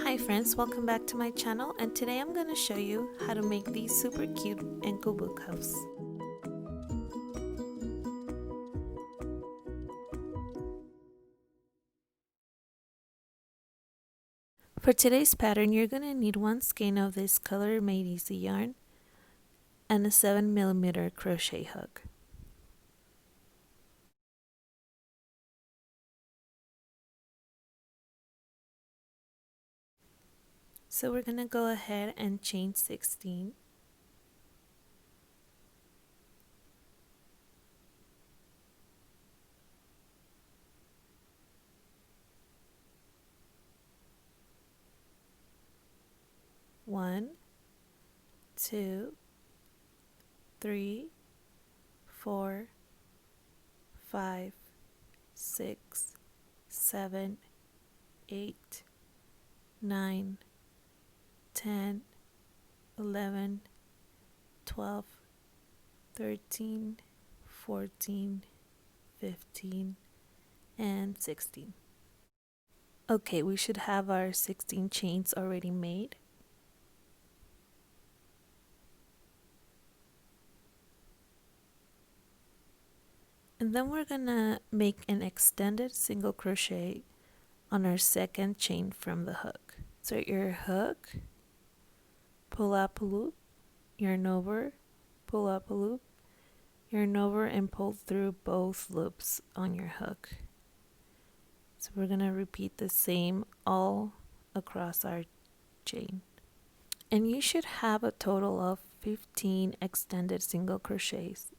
Hi friends, welcome back to my channel, and today I'm going to show you how to make these super cute ankle book cuffs. For today's pattern, you're going to need one skein of this Color Made Easy yarn and a 7mm crochet hook. So we're going to go ahead and chain 16. One, two, three, 4, 5, 6, 7, 8, 9, 10, 11, 12, 13, 14, 15, and 16. Okay, we should have our 16 chains already made. And then we're gonna make an extended single crochet on our second chain from the hook. So your hook, pull up a loop, yarn over, pull up a loop, yarn over, and pull through both loops on your hook. So we're gonna repeat the same all across our chain. And you should have a total of 15 extended single crochets.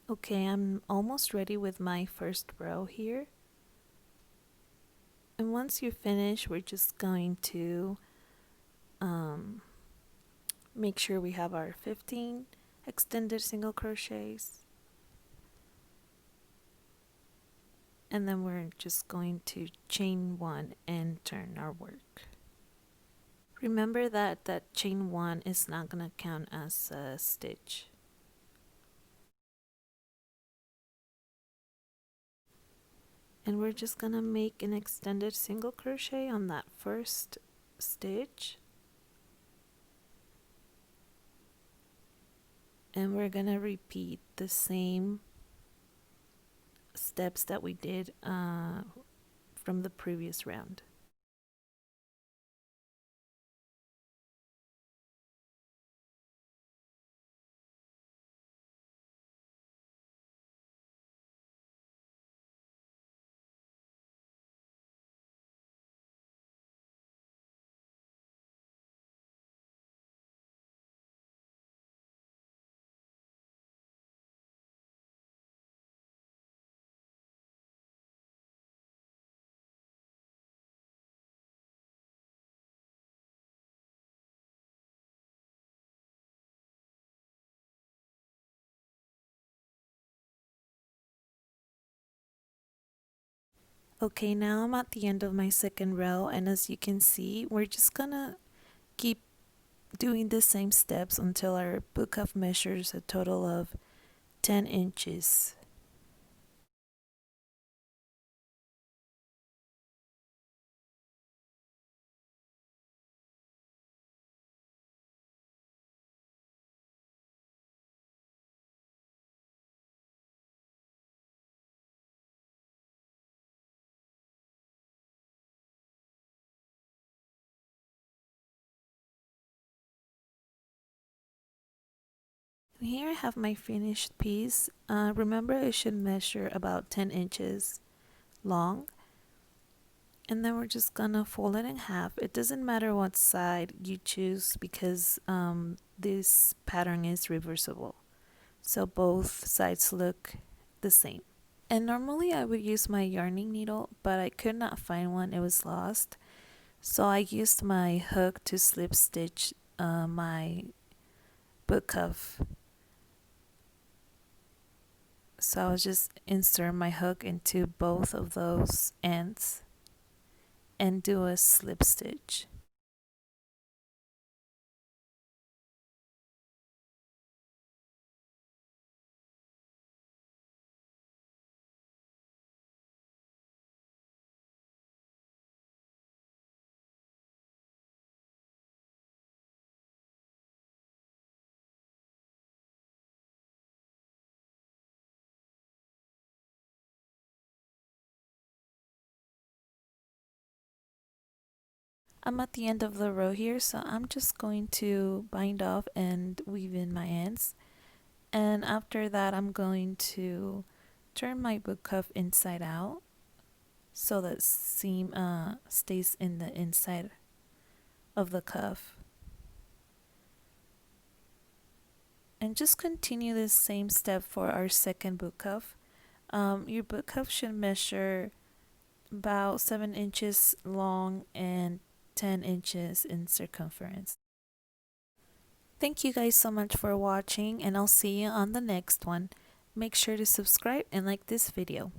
Okay, I'm almost ready with my first row here. And once you finish, we're just going to make sure we have our 15 extended single crochets. And then we're just going to chain 1 and turn our work. Remember that chain 1 is not going to count as a stitch. And we're just going to make an extended single crochet on that first stitch. And we're going to repeat the same steps that we did from the previous round. Okay, now I'm at the end of my second row, and as you can see, we're just gonna keep doing the same steps until our book cuff measures a total of 10 inches. And here I have my finished piece. Remember, it should measure about 10 inches long. And then we're just gonna fold it in half. It doesn't matter what side you choose because this pattern is reversible. So both sides look the same. And normally I would use my yarning needle, but I could not find one, it was lost. So I used my hook to slip stitch my book cuff. So I was just insert my hook into both of those ends and do a slip stitch. I'm at the end of the row here, so I'm just going to bind off and weave in my ends. And after that, I'm going to turn my book cuff inside out so that seam stays in the inside of the cuff. And just continue this same step for our second book cuff. Your book cuff should measure about 7 inches long and 10 inches in circumference. Thank you guys so much for watching, and I'll see you on the next one. Make sure to subscribe and like this video.